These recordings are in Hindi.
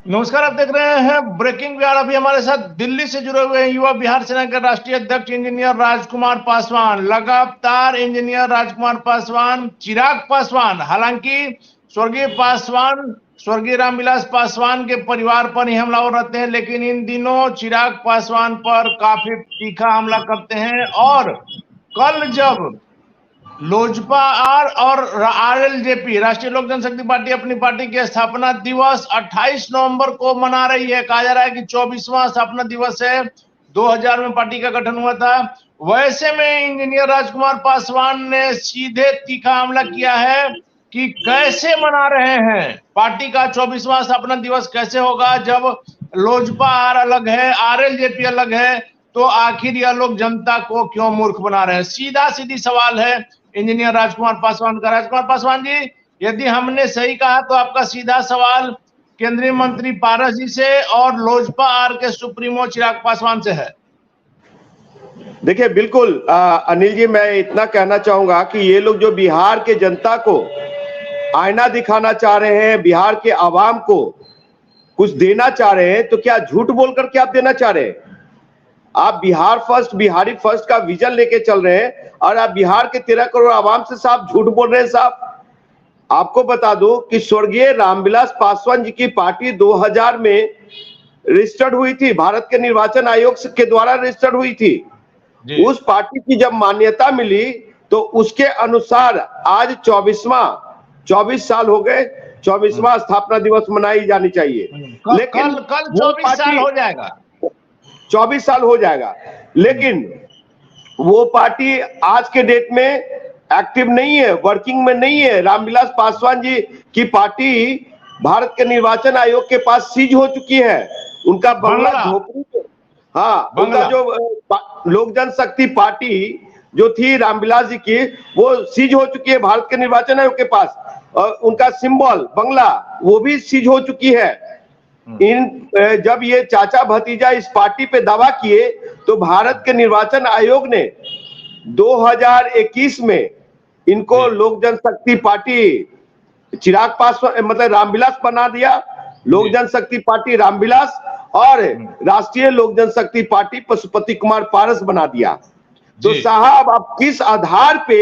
नमस्कार, आप देख रहे हैं ब्रेकिंग बिहार। अभी हमारे साथ दिल्ली से जुड़े हुए हैं युवा बिहार सेना के राष्ट्रीय अध्यक्ष इंजीनियर राजकुमार पासवान। लगातार इंजीनियर राजकुमार पासवान, चिराग पासवान, हालांकि स्वर्गीय पासवान स्वर्गीय रामविलास पासवान के परिवार पर ही हमलावर रहते हैं, लेकिन इन दिनों चिराग पासवान पर काफी तीखा हमला करते हैं। और कल जब लोजपा आर और आरएलजेपी, राष्ट्रीय लोक जनशक्ति पार्टी, अपनी पार्टी के स्थापना दिवस 28 नवंबर को मना रही है। कहा जा रहा है कि 24वां स्थापना दिवस है। 2000 में पार्टी का गठन हुआ था। वैसे में इंजीनियर राजकुमार पासवान ने सीधे तीखा हमला किया है कि कैसे मना रहे हैं पार्टी का 24वां स्थापना दिवस, कैसे होगा जब लोजपा आर अलग है, आरएलजेपी अलग है, तो आखिर यह लोग जनता को क्यों मूर्ख बना रहे हैं। सीधा सीधी सवाल है इंजीनियर राजकुमार पासवान का। राजकुमार पासवान जी, यदि हमने सही कहा तो आपका सीधा सवाल केंद्रीय मंत्री पारस जी से और लोजपा आर के सुप्रीमो चिराग पासवान से है। देखिए, बिल्कुल अनिल जी, मैं इतना कहना चाहूंगा कि ये लोग जो बिहार के जनता को आईना दिखाना चाह रहे हैं, बिहार के आवाम को कुछ देना चाह रहे हैं, तो क्या झूठ बोल करके आप देना चाह रहे हैं? आप बिहार फर्स्ट, बिहारी फर्स्ट का विजन लेके चल रहे हैं और आप बिहार के 13 करोड़ आवाम से साहब झूठ बोल रहे हैं। साहब, आपको बता दूं कि स्वर्गीय रामविलास पासवान जी की पार्टी 2000 में रजिस्टर्ड हुई थी, भारत के निर्वाचन आयोग के द्वारा रजिस्टर्ड हुई थी। उस पार्टी की जब मान्यता मिली तो उसके अनुसार आज 24 साल हो गए, 24वां स्थापना दिवस मनाई जानी चाहिए। लेकिन कल 24 साल हो जाएगा, 24 साल हो जाएगा, लेकिन वो पार्टी आज के डेट में एक्टिव नहीं है, वर्किंग में नहीं है। रामविलास पासवान जी की पार्टी भारत के निर्वाचन आयोग के पास सीज हो चुकी है। उनका बंगला झोपड़ी, हाँ, उनका जो लोक जनशक्ति पार्टी जो थी रामविलास जी की, वो सीज हो चुकी है भारत के निर्वाचन आयोग के पास। और उनका सिंबल बंगला वो भी सीज हो चुकी है। जब ये चाचा भतीजा इस पार्टी पे दावा किए तो भारत के निर्वाचन आयोग ने 2021 में इनको लोक जनशक्ति पार्टी चिराग पासवान मतलब रामविलास बना दिया। लोक जनशक्ति पार्टी रामविलास और राष्ट्रीय लोक जनशक्ति पार्टी पशुपति कुमार पारस बना दिया। तो साहब, आप किस आधार पे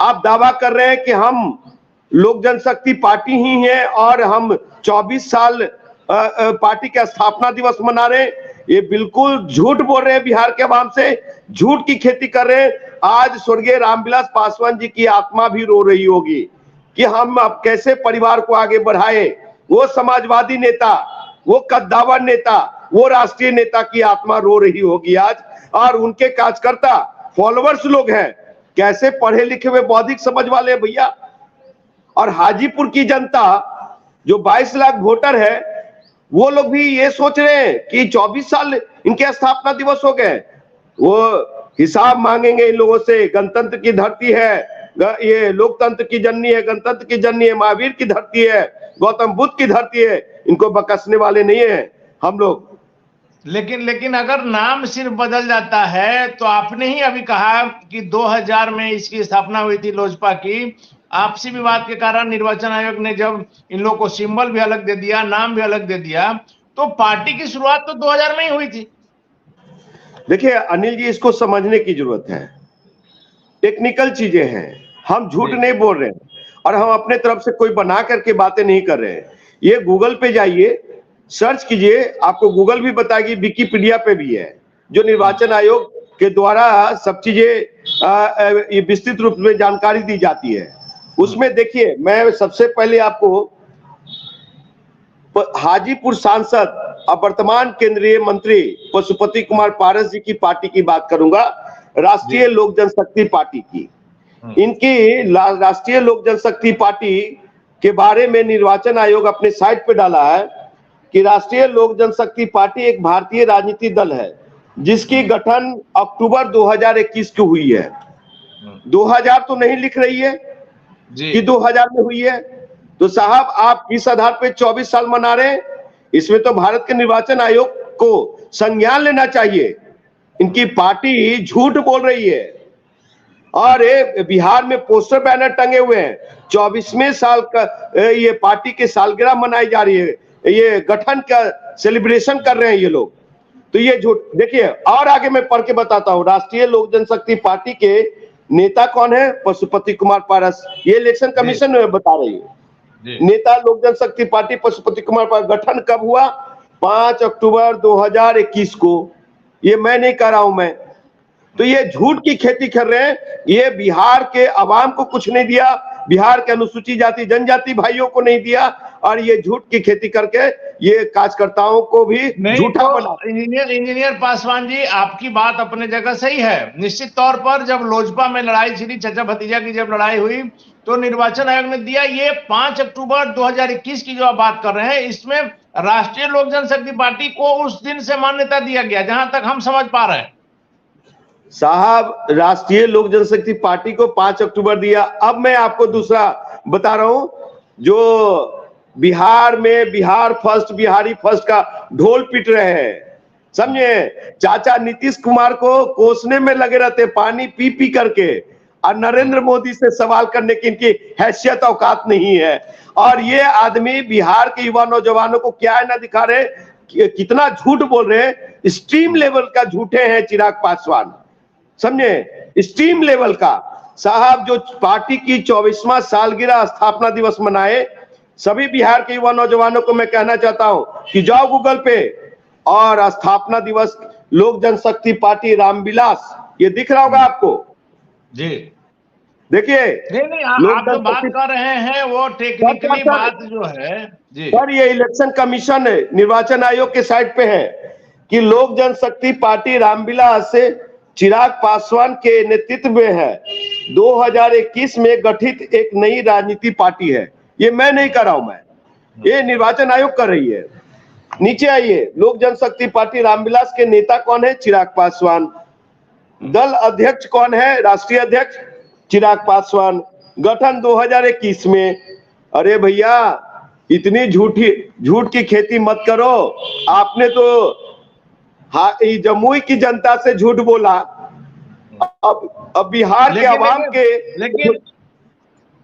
आप दावा कर रहे हैं कि हम लोक जनशक्ति पार्टी ही है और हम 24 साल पार्टी का स्थापना दिवस मना रहे हैं? ये बिल्कुल झूठ बोल रहे हैं, बिहार के आवाम से झूठ की खेती कर रहे हैं। आज स्वर्गीय रामविलास पासवान जी की आत्मा भी रो रही होगी कि हम अब कैसे परिवार को आगे बढ़ाए। वो समाजवादी नेता, वो कद्दावर नेता, वो राष्ट्रीय नेता की आत्मा रो रही होगी आज। और उनके कार्यकर्ता फॉलोअर्स लोग हैं, कैसे पढ़े लिखे हुए बौद्धिक समझ वाले भैया। और हाजीपुर की जनता जो 22 लाख वोटर है, वो लोग भी ये सोच रहे हैं कि 24 साल इनके स्थापना दिवस हो गए। वो हिसाब मांगेंगे इन लोगों से। गणतंत्र की धरती है, ये लोकतंत्र की जननी है, गणतंत्र की जननी है, महावीर की धरती है, गौतम बुद्ध की धरती है। इनको बकसने वाले नहीं है हम लोग। लेकिन अगर नाम सिर्फ बदल जाता है तो आपने ही अभी कहा कि 2000 में इसकी स्थापना हुई थी लोजपा की। आपसी विवाद के कारण निर्वाचन आयोग ने जब इन लोगों को सिंबल भी अलग दे दिया, नाम भी अलग दे दिया, तो पार्टी की शुरुआत तो 2000 में ही हुई थी। देखिए अनिल जी, इसको समझने की जरूरत है। टेक्निकल चीजें हैं, हम झूठ नहीं बोल रहे हैं और हम अपने तरफ से कोई बना करके बातें नहीं कर रहे हैं। ये गूगल पे जाइए, सर्च कीजिए, आपको गूगल भी बताएगी, विकिपीडिया पे भी है, जो निर्वाचन आयोग के द्वारा सब चीजें विस्तृत रूप में जानकारी दी जाती है। उसमें देखिए, मैं सबसे पहले आपको हाजीपुर सांसद और वर्तमान केंद्रीय मंत्री पशुपति कुमार पारस जी की पार्टी की बात करूंगा, राष्ट्रीय लोक जनशक्ति पार्टी की। इनकी राष्ट्रीय लोक जनशक्ति पार्टी के बारे में निर्वाचन आयोग अपने साइट पे डाला है कि राष्ट्रीय लोक जनशक्ति पार्टी एक भारतीय राजनीतिक दल है जिसकी गठन अक्टूबर 2021 की हुई है। 2000 तो नहीं लिख रही है कि 2000 में हुई है। तो साहब, आप किस आधार पे 24 साल मना रहे हैं? इसमें तो भारत के निर्वाचन आयोग को संज्ञान लेना चाहिए। इनकी पार्टी झूठ बोल रही है और बिहार में पोस्टर बैनर टंगे हुए हैं। 24वें साल का ये पार्टी की सालगिरह मनाई जा रही है, ये गठन का सेलिब्रेशन कर रहे हैं ये लोग। तो ये झूठ। देखिए और आगे मैं पढ़ के बताता हूँ। राष्ट्रीय लोक जनशक्ति पार्टी के नेता कौन है? पशुपति कुमार पारस। ये इलेक्शन कमीशन में बता रही है। नेता लोक जनशक्ति पार्टी पशुपति कुमार पारस। गठन कब हुआ? 5 अक्टूबर 2021 को। ये मैं नहीं कह रहा हूं मैं। तो ये झूठ की खेती कर रहे हैं। ये बिहार के आवाम को कुछ नहीं दिया, बिहार के अनुसूचित जाति जनजाति भाइयों को नहीं दिया, और ये झूठ की खेती करके ये कार्यकर्ताओं को भी झूठा बना। इंजीनियर पासवान जी, आपकी बात अपने जगह सही है। निश्चित तौर पर जब लोजपा में लड़ाई छिड़ी, चाचा भतीजा की जब लड़ाई हुई, तो निर्वाचन आयोग ने दिया। ये 5 अक्टूबर 2021 की जो आप बात कर रहे हैं, इसमें राष्ट्रीय लोक जनशक्ति पार्टी को उस दिन से मान्यता दिया गया, जहां तक हम समझ पा रहे हैं। साहब, राष्ट्रीय लोक जनशक्ति पार्टी को 5 अक्टूबर दिया। अब मैं आपको दूसरा बता रहा हूं, जो बिहार में बिहार फर्स्ट, बिहारी फर्स्ट का ढोल पीट रहे हैं, समझे? चाचा नीतीश कुमार को कोसने में लगे रहते, पानी पी पी करके, और नरेंद्र मोदी से सवाल करने की इनकी हैसियत औकात नहीं है। और ये आदमी बिहार के युवा नौजवानों को क्या है ना दिखा रहे, कितना झूठ बोल रहे हैं। स्ट्रीम लेवल का झूठे हैं चिराग पासवान, समझे? स्ट्रीम लेवल का। साहब, जो पार्टी की 24वां सालगिरह स्थापना दिवस मनाए, सभी बिहार के युवा नौजवानों को मैं कहना चाहता हूं कि जाओ गूगल पे और स्थापना दिवस लोक जनशक्ति पार्टी रामविलास, ये दिख रहा होगा आपको जी। देखिए, नहीं, आप जो बात कर रहे हैं वो टेक्निकली बात जो है जी सर, ये इलेक्शन कमीशन है, निर्वाचन आयोग के साइट पे है कि लोक जनशक्ति पार्टी रामविलास से चिराग पासवान के नेतृत्व में है, 2021 में गठित एक नई राजनीति पार्टी है। ये मैं नहीं कर रहा हूं, मैं, ये निर्वाचन आयोग कर रही है। नीचे आइए, लोक जनशक्ति पार्टी रामविलास के नेता कौन है? चिराग पासवान। दल अध्यक्ष कौन है? राष्ट्रीय अध्यक्ष चिराग पासवान। गठन 2021 में। अरे भैया, इतनी झूठ की खेती मत करो। आपने तो जमुई की जनता से झूठ बोला, अब बिहार के आवाम के। लेकिन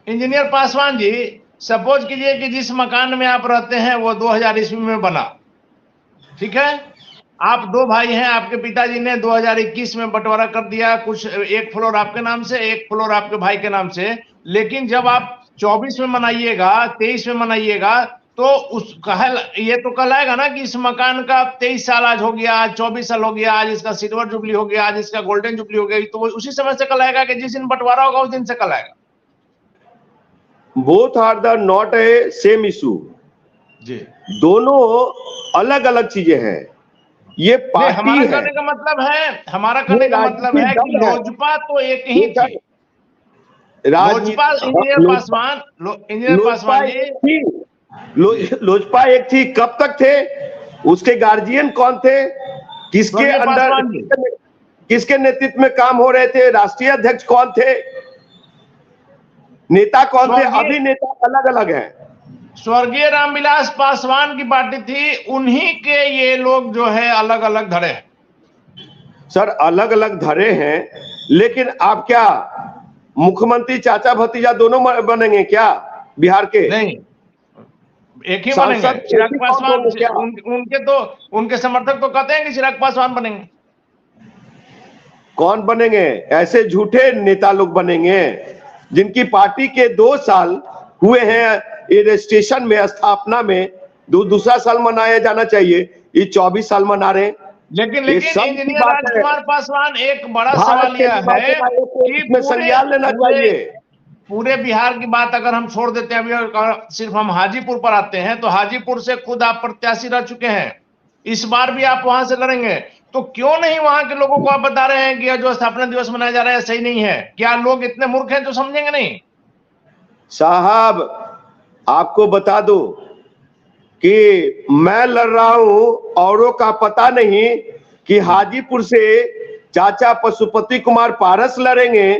इंजीनियर पासवान जी, सपोज कीजिए कि जिस मकान में आप रहते हैं वो 2000 ईस्वी में बना, ठीक है? आप 2 भाई हैं, आपके पिताजी ने 2021 में बंटवारा कर दिया, कुछ एक फ्लोर आपके नाम से, एक फ्लोर आपके भाई के नाम से। लेकिन जब आप 24 में मनाइएगा, 23 में मनाइएगा, तो ये तो कहलाएगा ना कि इस मकान का 23 साल आज हो गया, आज 24 साल हो गया, आज इसका सिल्वर जुबली हो गया, आज इसका गोल्डन जुबली हो गई। तो वो उसी समय से कहलाएगा कि जिस दिन बंटवारा होगा उस दिन से कहलाएगा। Both are the not a same issue जी, दोनों अलग अलग चीजें हैं। ये पार्टी हमारा है, कहने का मतलब है, हमारा कहने का मतलब है कि लोजपा तो एक ही थी। लोजपा, इंजीनियर पासवान जी, लोजपा एक थी। कब तक थे? उसके गार्जियन कौन थे? किसके अंडर, किसके नेतृत्व में काम हो रहे थे? राष्ट्रीय अध्यक्ष कौन थे? नेता कौन थे? अभी नेता अलग अलग हैं। स्वर्गीय रामविलास पासवान की पार्टी थी, उन्हीं के ये लोग जो है अलग अलग धरे हैं। सर, अलग अलग धरे हैं, लेकिन आप क्या मुख्यमंत्री चाचा भतीजा दोनों बनेंगे क्या बिहार के? नहीं, एक ही बनेंगे। चिराग पासवान, उनके समर्थक तो कहते हैं कि चिराग पासवान बनेंगे। कौन बनेंगे? ऐसे झूठे नेता लोग बनेंगे जिनकी पार्टी के 2 साल हुए हैं रजिस्ट्रेशन में, स्थापना में। दूसरा साल मनाया जाना चाहिए, ये 24 साल मना रहे हैं। लेकिन इंजीनियर राजकुमार पासवान, एक बड़ा सवाल यह है कि संज्ञान लेना चाहिए। पूरे बिहार की बात अगर हम छोड़ देते हैं, अभी सिर्फ हम हाजीपुर पर आते हैं, तो हाजीपुर से खुद आप प्रत्याशी रह चुके हैं, इस बार भी आप वहां से लड़ेंगे। तो क्यों नहीं वहां के लोगों को आप बता रहे हैं कि जो स्थापना दिवस मनाया जा रहा है सही नहीं है? क्या लोग इतने मूर्ख हैं जो समझेंगे नहीं? साहब, आपको बता दो कि मैं लड़ रहा हूं, औरों का पता नहीं कि हाजीपुर से चाचा पशुपति कुमार पारस लड़ेंगे,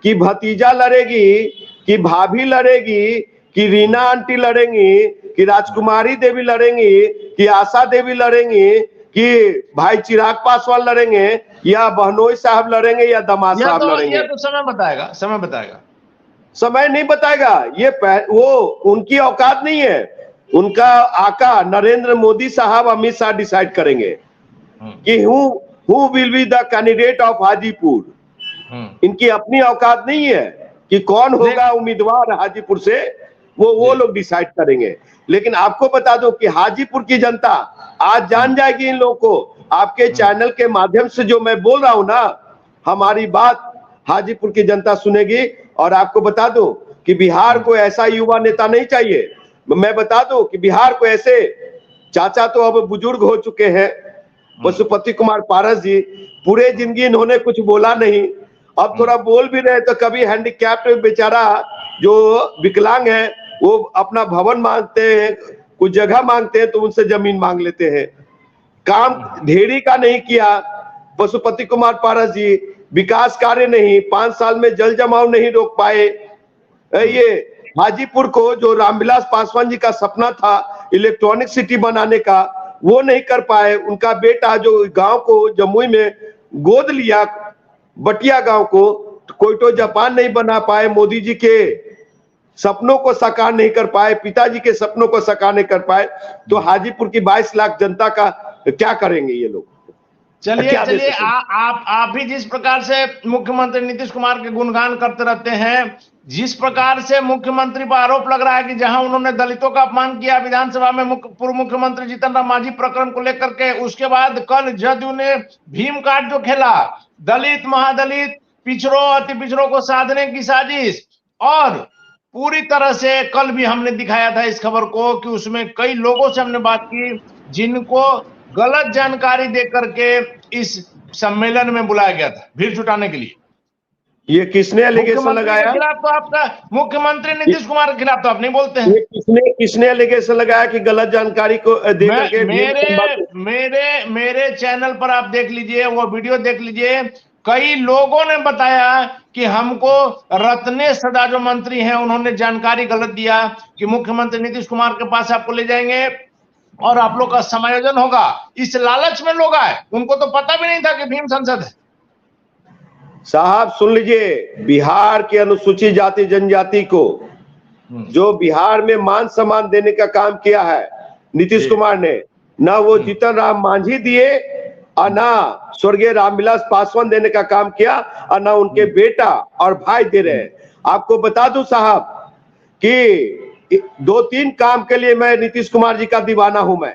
कि भतीजा लड़ेगी, कि भाभी लड़ेगी, कि रीना आंटी लड़ेंगी, कि राजकुमारी देवी लड़ेंगी, कि आशा देवी लड़ेंगी, कि भाई चिराग पासवान लड़ेंगे या बहनोई साहब लड़ेंगे या दामाद साहब लड़ेंगे। ये तो समय बताएगा, समय बताएगा। समय नहीं बताएगा, वो उनकी औकात नहीं है। उनका आका नरेंद्र मोदी साहब, अमित शाह डिसाइड करेंगे कि who will be the candidate of Hajipur. इनकी अपनी औकात नहीं है कि कौन होगा उम्मीदवार हाजीपुर से, वो लोग डिसाइड करेंगे। लेकिन आपको बता दो कि हाजीपुर की जनता आज जान जाएगी इन लोगों को। आपके चैनल के माध्यम से जो मैं बोल रहा हूं ना, हमारी बात हाजीपुर की जनता सुनेगी। और आपको बता दो कि बिहार को ऐसा युवा नेता नहीं चाहिए। मैं बता दूं कि बिहार को ऐसे, चाचा तो अब बुजुर्ग हो चुके हैं, पशुपति कुमार पारस जी, पूरे जिंदगी इन्होंने कुछ बोला नहीं। अब थोड़ा बोल भी रहे तो कभी हैंडीकैप्ड बेचारा जो विकलांग है वो अपना भवन मांगते हैं, कुछ जगह मांगते हैं तो उनसे जमीन मांग लेते हैं। काम ढेरी का नहीं किया पशुपति कुमार पारस जी, विकास कार्य नहीं, 5 साल में जल जमाव नहीं रोक पाए। ये हाजीपुर को जो रामविलास पासवान जी का सपना था इलेक्ट्रॉनिक सिटी बनाने का, वो नहीं कर पाए। उनका बेटा जो गांव को जमुई में गोद लिया, बटिया गांव को, कोई तो जापान नहीं बना पाए, मोदी जी के सपनों को साकार नहीं कर पाए, पिताजी के सपनों को साकार नहीं कर पाए, तो हाजीपुर की 22 लाख जनता का क्या करेंगे ये लोग? चलिए आप भी जिस प्रकार से मुख्यमंत्री नीतीश कुमार के गुणगान करते रहते हैं, जिस प्रकार से मुख्यमंत्री पर आरोप लग रहा है कि जहां उन्होंने दलितों का अपमान किया विधानसभा में पूर्व मुख्यमंत्री जीतन राम मांझी प्रकरण को लेकर के, उसके बाद कल जदयू ने भीम कार्ड जो खेला, दलित महादलित पिछड़ों अति पिछड़ों को साधने की साजिश, और पूरी तरह से कल भी हमने दिखाया था इस खबर को कि उसमें कई लोगों से हमने बात की जिनको गलत जानकारी देकर के इस सम्मेलन में बुलाया गया था भीड़ जुटाने के लिए। ये किसने एलिगेशन लगाया? खिलाफ तो आपका मुख्यमंत्री नीतीश कुमार के खिलाफ तो आप नहीं बोलते हैं। ये किसने एलिगेशन लगाया कि गलत जानकारी को दे करके? मेरे चैनल पर आप देख लीजिए, वो वीडियो देख लीजिए। कई लोगों ने बताया कि हमको रत्नेश सदा जो मंत्री हैं उन्होंने जानकारी गलत दिया कि मुख्यमंत्री नीतीश कुमार के पास आपको ले जाएंगे और आप लोग का समायोजन होगा। इस लालच में लोग आए, उनको तो पता भी नहीं था कि भीम संसद है। साहब सुन लीजिए, बिहार के अनुसूचित जाति जनजाति को जो बिहार में मान सम्मान देने का काम किया है नीतीश कुमार ने, ना वो जीतन राम मांझी दिए और ना स्वर्गीय रामविलास पासवान देने का काम किया और ना उनके बेटा और भाई दे रहे हैं। आपको बता दूं साहब कि 2-3 काम के लिए मैं नीतीश कुमार जी का दीवाना हूं। मैं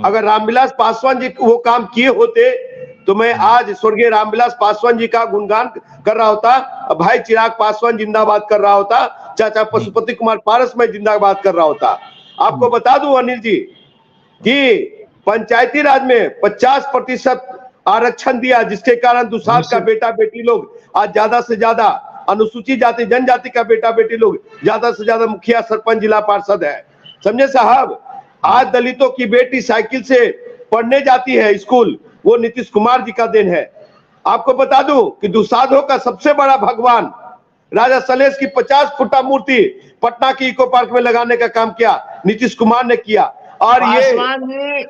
अगर रामविलास पासवान जी वो काम किए होते तो मैं आज स्वर्गीय रामविलास पासवान जी का गुणगान कर रहा होता, भाई चिराग पासवान जिंदाबाद कर रहा होता, चाचा पशुपति कुमार पारस में जिंदाबाद कर रहा होता। आपको बता दूं अनिल जी कि पंचायती राज में 50% आरक्षण दिया, जिसके कारण दुसाध का बेटा बेटी लोग आज ज्यादा से ज्यादा, अनुसूचित जाति जनजाति का बेटा बेटी लोग ज्यादा से ज्यादा मुखिया सरपंच जिला पार्षद है। समझे साहब? आज दलितों की बेटी साइकिल से पढ़ने जाती है स्कूल, वो नीतीश कुमार जी का देन है। आपको बता दूं कि दुसाधों का सबसे बड़ा भगवान राजा सलेश की 50 फुटा मूर्ति पटना की इको पार्क में लगाने का काम किया नीतीश कुमार ने किया। और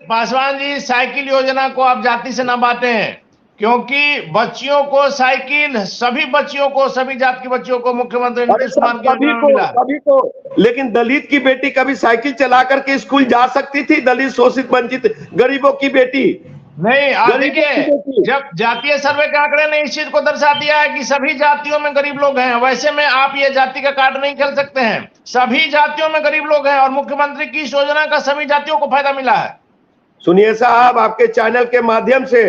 पासवान जी साइकिल योजना को आप जाति से ना बांटें, क्योंकि बच्चियों को साइकिल, सभी बच्चियों को, सभी जात की बच्चियों को मुख्यमंत्री नीतीश कुमार की योजना में मिला। सभी को, लेकिन दलित की बेटी कभी साइकिल चला करके स्कूल जा सकती थी? दलित शोषित वंचित गरीबों की बेटी नहीं। आप देखिए, जब जातीय सर्वे के आंकड़े ने इस चीज को दर्शा दिया है कि सभी जातियों में गरीब लोग हैं, वैसे में आप ये जाति का कार्ड नहीं खेल सकते हैं। सभी जातियों में गरीब लोग हैं और मुख्यमंत्री की इस योजना का सभी जातियों को फायदा मिला है। सुनिए साहब, आपके चैनल के माध्यम से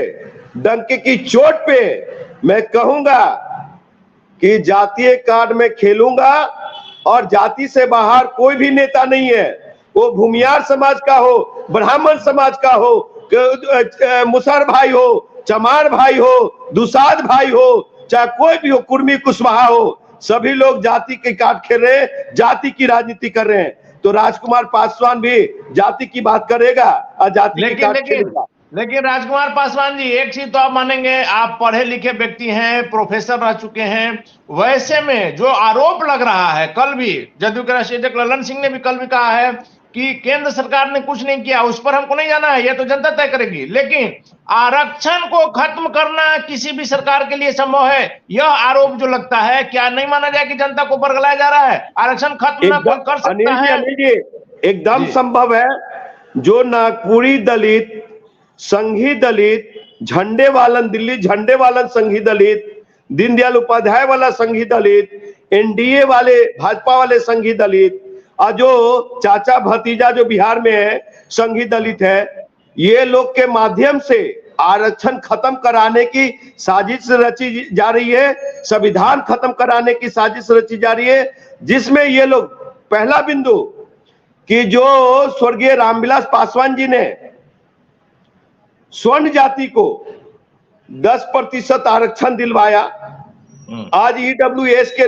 डंके की चोट पे मैं कहूंगा कि जातीय कार्ड में खेलूंगा और जाति से बाहर कोई भी नेता नहीं है, वो भूमियार समाज का हो, ब्राह्मण समाज का हो, मुसहर भाई हो, चमार भाई हो, दुसाध भाई हो, चाहे कोई भी हो, कुर्मी कुशवाहा हो, सभी लोग जाति के कार्ड खेल रहे हैं, जाति की राजनीति कर रहे हैं। तो राजकुमार पासवान भी जाति की बात करेगा और जाति की कार्ड खेलेगा। लेकिन राजकुमार पासवान जी, एक चीज तो आप मानेंगे, आप पढ़े लिखे व्यक्ति हैं, प्रोफेसर रह चुके हैं, वैसे में जो आरोप लग रहा है, कल भी जदयू के राष्ट्रीय अध्यक्ष ललन सिंह ने भी कल भी कहा है कि केंद्र सरकार ने कुछ नहीं किया, उस पर हमको नहीं जाना है, यह तो जनता तय करेगी। लेकिन आरक्षण को खत्म करना किसी भी सरकार के लिए संभव है, यह आरोप जो लगता है, क्या नहीं माना जाए कि जनता को बरगलाया जा रहा है? आरक्षण खत्म न कर सकता है? अनिल जी, एकदम संभव है। जो नागपुरी दलित, संघी दलित, झंडे वालन, दिल्ली झंडे वालन संघी दलित, दीनदयाल उपाध्याय वाला संघी दलित, एनडीए वाले, भाजपा वाले संघी दलित, और जो चाचा भतीजा जो बिहार में है संघी दलित है, ये लोग के माध्यम से आरक्षण खत्म कराने की साजिश रची जा रही है, संविधान खत्म कराने की साजिश रची जा रही है, जिसमें ये लोग, पहला बिंदु कि जो स्वर्गीय रामविलास पासवान जी ने स्वर्ण जाति को 10% आरक्षण दिलवाया, आज ईडब्ल्यूएस के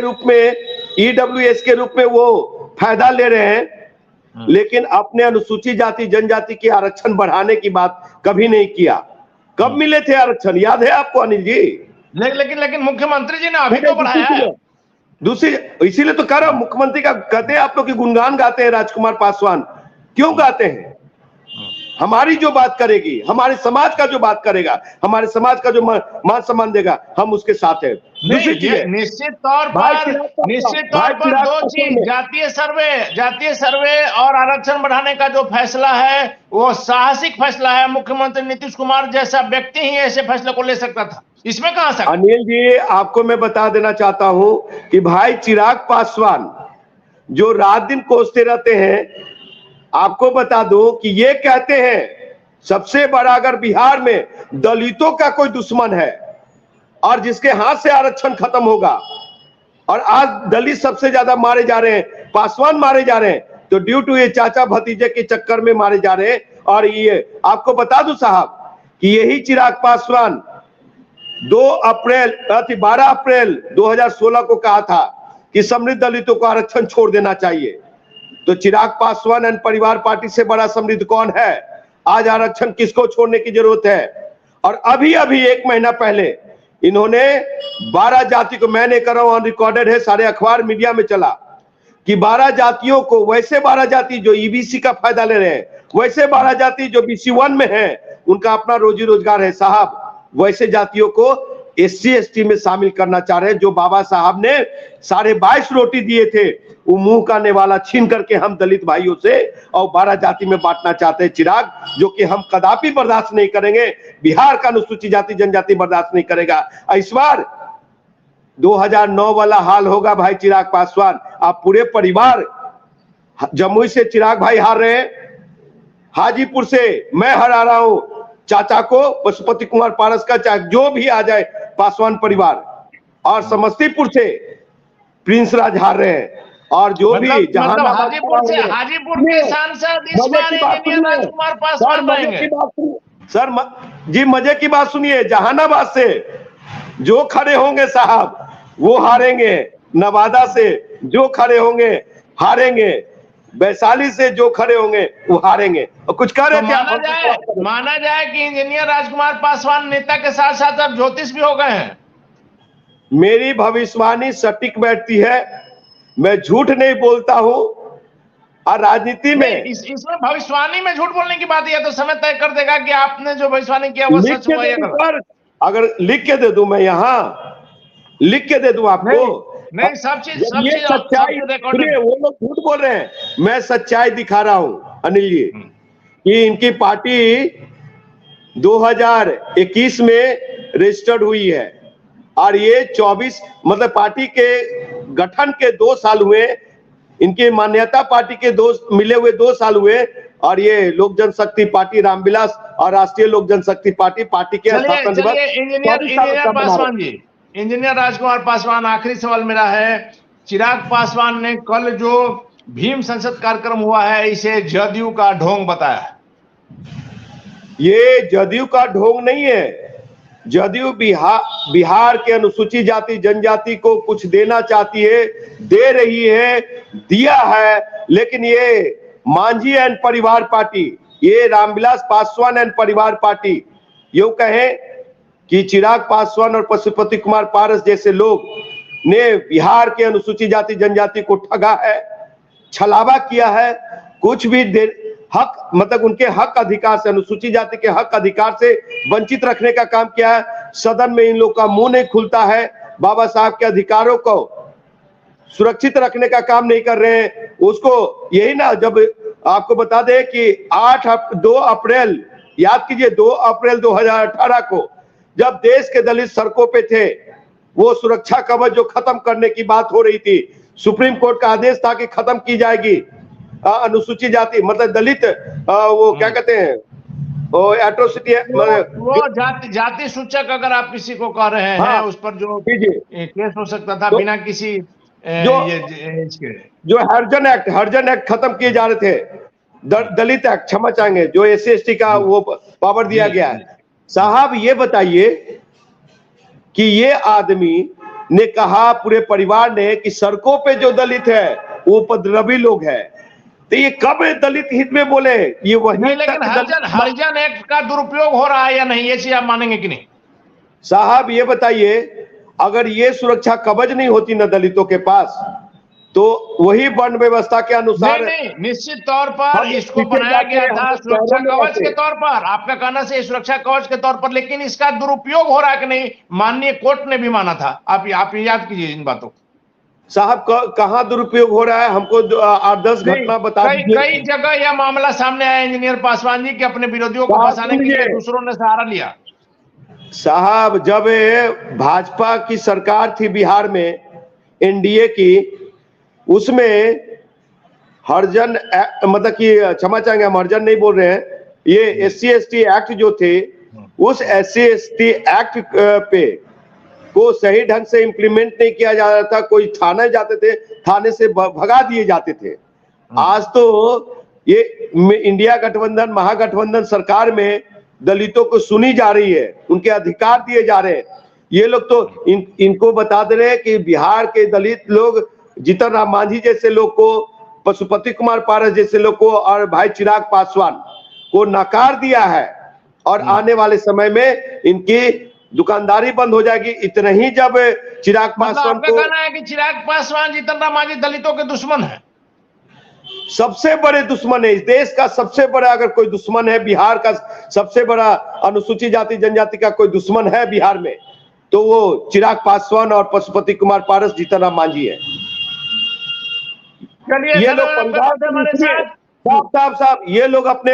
रूप में वो फायदा ले रहे हैं, लेकिन अपने अनुसूचित जाति जनजाति के आरक्षण बढ़ाने की बात कभी नहीं किया। कब मिले थे आरक्षण, याद है आपको अनिल जी? लेकिन मुख्यमंत्री जी ने अभी तो बढ़ाया है। दूसरी, इसीलिए तो कह रहा हूं, मुख्यमंत्री का कहते हैं आप लोग की गुणगान गाते हैं राजकुमार पासवान, क्यों गाते हैं? हमारी जो बात करेगी, हमारे समाज का जो बात करेगा, हमारे समाज का जो मान सम्मान देगा, हम उसके साथ हैं। दूसरी चीज, निश्चित तौर पर दो चीज, जातीय सर्वे और आरक्षण बढ़ाने का जो फैसला है वो साहसिक फैसला है। मुख्यमंत्री नीतीश कुमार जैसा व्यक्ति ही ऐसे फैसले को ले सकता था, इसमें कहां से? अनिल जी, आपको मैं बता देना चाहता हूं कि भाई चिराग पासवान जो रात दिन कोसते रहते हैं, आपको बता दो कि ये कहते हैं सबसे बड़ा अगर बिहार में दलितों का कोई दुश्मन है और जिसके हाथ से आरक्षण खत्म होगा, और आज दलित सबसे ज्यादा मारे जा रहे हैं, पासवान मारे जा रहे हैं, तो ड्यू टू ये चाचा भतीजे के चक्कर में मारे जा रहे हैं। और ये आपको बता दूं साहब कि यही चिराग पासवान 12 अप्रैल 2016 को कहा था कि समृद्ध दलितों को आरक्षण छोड़ देना चाहिए। तो चिराग पासवान एंड परिवार पार्टी से बड़ा समृद्ध कौन है? आज आरक्षण किसको छोड़ने की जरूरत है? और अभी 1 महीना पहले इन्होंने 12 जाति को, मैंने कर रहा हूं, ऑन रिकॉर्डेड है, सारे अखबार मीडिया में चला कि 12 जातियों को, वैसे 12 जाति जो ईबीसी का फायदा ले रहे हैं, वैसे 12 जाति जो BC1 में है, उनका अपना रोजी रोजगार है साहब, वैसे जातियों को SC ST में शामिल करना चाह रहे हैं। जो बाबा साहब ने 22.5 रोटी दिए थे, वो मुंह का नेवाला छीन करके हम दलित भाइयों से और 12 जाति में बांटना चाहते हैं चिराग, जो कि हम कदापि बर्दाश्त नहीं करेंगे। बिहार का अनुसूचित जाति जनजाति बर्दाश्त नहीं करेगा। इस बार 2009 वाला हाल होगा भाई चिराग पासवान। आप पूरे परिवार, जमुई से चिराग भाई हार रहे हैं, हाजीपुर से मैं हरा रहा हूं चाचा को, पशुपति कुमार पारस का, चाहे जो भी आ जाए पासवान परिवार, और समस्तीपुर से प्रिंस राज हार रहे हैं, और जो भी जहानाबाद, हाजीपुर के सांसद इस बार इंजीनियर राजकुमार पासवान रहेंगे। सर जी मजे की बात सुनिए, जहानाबाद से जो खड़े होंगे साहब वो हारेंगे, नवादा से जो खड़े होंगे हारेंगे, वैशाली से जो खड़े होंगे वो हारेंगे। और कुछ कह रहे थे, माना जाए कि इंजीनियर राजकुमार पासवान नेता के साथ साथ अब ज्योतिष भी हो गए हैं। मेरी भविष्यवाणी सटीक बैठती है, मैं झूठ नहीं बोलता हूं। और राजनीति में इसमें भविष्यवाणी में झूठ बोलने की बात है तो समय तय कर देगा कि आपने जो भविष्यवाणी किया वो सच हुआ या गलत। अगर लिख के दे दूं, मैं यहाँ लिख के दे दूं आपको, नहीं सब चीज सच्चाई, वो लोग झूठ बोल रहे हैं, मैं सच्चाई दिखा रहा हूं अनिल जी, कि इनकी पार्टी 2021 में रजिस्टर्ड हुई है, और ये 24, मतलब पार्टी के गठन के 2 साल हुए, इनकी मान्यता पार्टी के मिले हुए 2 साल हुए, और ये लोक जनशक्ति पार्टी रामविलास और राष्ट्रीय लोक जनशक्ति पार्टी के स्थापना दिवस। इंजीनियर राजकुमार पासवान, आखिरी सवाल मेरा है, चिराग पासवान ने कल जो भीम संसद कार्यक्रम हुआ है इसे जदयू का ढोंग बताया। ये जदयू का ढोंग नहीं है। जदयू बिहार के अनुसूचित जाति जनजाति को कुछ देना चाहती है, दे रही है, दिया है, लेकिन ये मांझी एंड परिवार पार्टी, ये रामविलास पासवान एंड परिवार पार्टी, यूं कहें कि चिराग पासवान और पशुपति कुमार पारस जैसे लोग ने बिहार के अनुसूचित जाति जनजाति को ठगा है, छलावा किया है, कुछ भी हक मतलब उनके हक अधिकार से, अनुसूचित जाति के हक अधिकार से वंचित रखने का काम किया है। सदन में इन लोग का मुंह नहीं खुलता है, बाबा साहब के अधिकारों को सुरक्षित रखने का काम नहीं कर रहे हैं। उसको यही ना, जब आपको बता दे कि 2 अप्रैल, याद कीजिए 2 अप्रैल 2018 को जब देश के दलित सड़कों पे थे, वो सुरक्षा कवच जो खत्म करने की बात हो रही थी, सुप्रीम कोर्ट का आदेश था कि खत्म की जाएगी अनुसूचित जाति मतलब दलित वो क्या कहते हैं वो एट्रोसिटी, वो जाति सूचक अगर आप किसी को कह रहे हैं उस पर जो केस हो सकता था बिना किसी जो हरिजन एक्ट खत्म किए जा रहे थे, दलित एक्ट, क्षमा चाहेंगे, जो SC/ST का वो पावर दिया गया है। साहब ये बताइए कि ये आदमी ने कहा, पूरे परिवार ने, कि सड़कों पे जो दलित है वो उपद्रवी लोग हैं। तो ये कब दलित हित में बोले? ये वही नहीं, लेकिन हरिजन एक्ट का दुरुपयोग हो रहा है या नहीं, ये चीज आप मानेंगे कि नहीं? साहब ये बताइए, अगर ये सुरक्षा कवच नहीं होती ना दलितों के पास, तो वही वन व्यवस्था के अनुसार नहीं, निश्चित तौर पर इसको बनाया गया था सुरक्षा कवच के तौर पर, आपका कहना से सुरक्षा कवच के तौर पर, लेकिन इसका दुरुपयोग हो रहा है कि नहीं, माननीय कोर्ट ने भी माना था। आप याद कीजिए इन बातों को। साहब कहां दुरुपयोग हो रहा है? हमको 8-10 घटना बता दीजिए। कई जगह यह मामला सामने आया इंजीनियर पासवान जी के अपने विरोधियों को फंसाने के लिए दूसरों ने सहारा लिया। साहब जब भाजपा की सरकार थी बिहार में, NDA की, उसमें हरिजन मतलब कि क्षमा चाहेंगे, हम हरिजन नहीं बोल रहे हैं, ये SC/ST एक्ट जो थे, उस SC/ST एक्ट पे को सही ढंग से इंप्लीमेंट नहीं किया जा रहा था। कोई थाने जाते थे, थाने से भगा दिए जाते थे। आज तो ये इंडिया गठबंधन, महागठबंधन सरकार में दलितों को सुनी जा रही है, उनके अधिकार दिए जा रहे हैं। ये लोग तो इनको बता दे रहे हैं कि बिहार के दलित लोग, जीतन राम मांझी जैसे लोग को, पशुपति कुमार पारस जैसे लोग को और भाई चिराग पासवान को नकार दिया है, और आने वाले समय में इनकी दुकानदारी बंद हो जाएगी। इतना ही जब चिराग पासवान को, कहना है कि चिराग पासवान, जीतन राम मांझी दलितों के दुश्मन है, सबसे बड़े दुश्मन है। इस देश का सबसे बड़ा अगर कोई दुश्मन है, बिहार का सबसे बड़ा अनुसूचित जाति जनजाति का कोई दुश्मन है बिहार में, तो वो चिराग पासवान और पशुपति कुमार पारस, जीतन राम मांझी है। ये लोग साहब ये लोग अपने,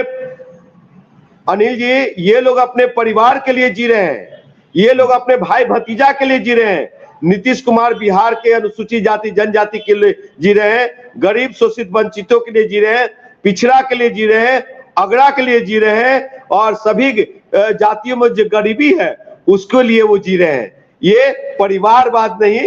अनिल जी, ये लोग अपने परिवार के लिए जी रहे हैं, ये लोग अपने भाई भतीजा के लिए जी रहे हैं। नीतीश कुमार बिहार के अनुसूचित जाति जनजाति के लिए जी रहे हैं, गरीब शोषित वंचितों के लिए जी रहे हैं, पिछड़ा के लिए जी रहे हैं, अगड़ा के लिए जी रहे हैं, और सभी जातियों में जो गरीबी है उसके लिए वो जी रहे हैं। ये परिवारवाद नहीं,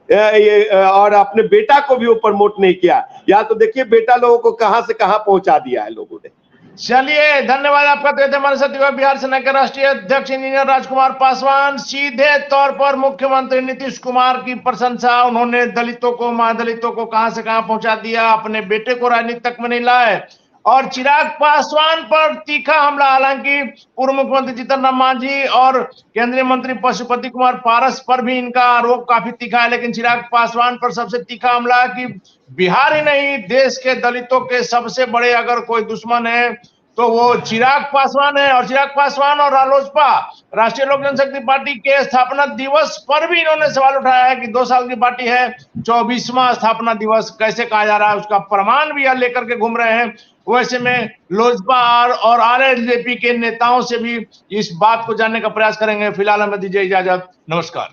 ये और अपने बेटा को भी वो प्रमोट नहीं किया। या तो देखिए बेटा लोगों को कहां से कहां पहुंचा दिया है लोगों ने। चलिए, धन्यवाद आपका। तो हमारे साथ युवा बिहार सेना के राष्ट्रीय अध्यक्ष इंजीनियर राजकुमार पासवान। सीधे तौर पर मुख्यमंत्री नीतीश कुमार की प्रशंसा, उन्होंने दलितों को, महादलितों को कहां से कहां पहुंचा दिया, अपने बेटे को राजनीति तक में नहीं लाए। और चिराग पासवान पर तीखा हमला, हालांकि पूर्व मुख्यमंत्री जीतन राम मांझी और केंद्रीय मंत्री पशुपति कुमार पारस पर भी इनका आरोप काफी तीखा है, लेकिन चिराग पासवान पर सबसे तीखा हमला कि बिहार ही नहीं, देश के दलितों के सबसे बड़े अगर कोई दुश्मन है तो वो चिराग पासवान है। और चिराग पासवान और रालोसपा, राष्ट्रीय लोक जनशक्ति पार्टी के स्थापना दिवस पर भी इन्होंने सवाल उठाया है कि 2 साल की पार्टी है, 24वां स्थापना दिवस कैसे कहा जा रहा है, उसका प्रमाण भी यह लेकर के घूम रहे हैं। वैसे में लोजपा और RLJP के नेताओं से भी इस बात को जानने का प्रयास करेंगे। फिलहाल हमें दीजिए इजाजत, नमस्कार।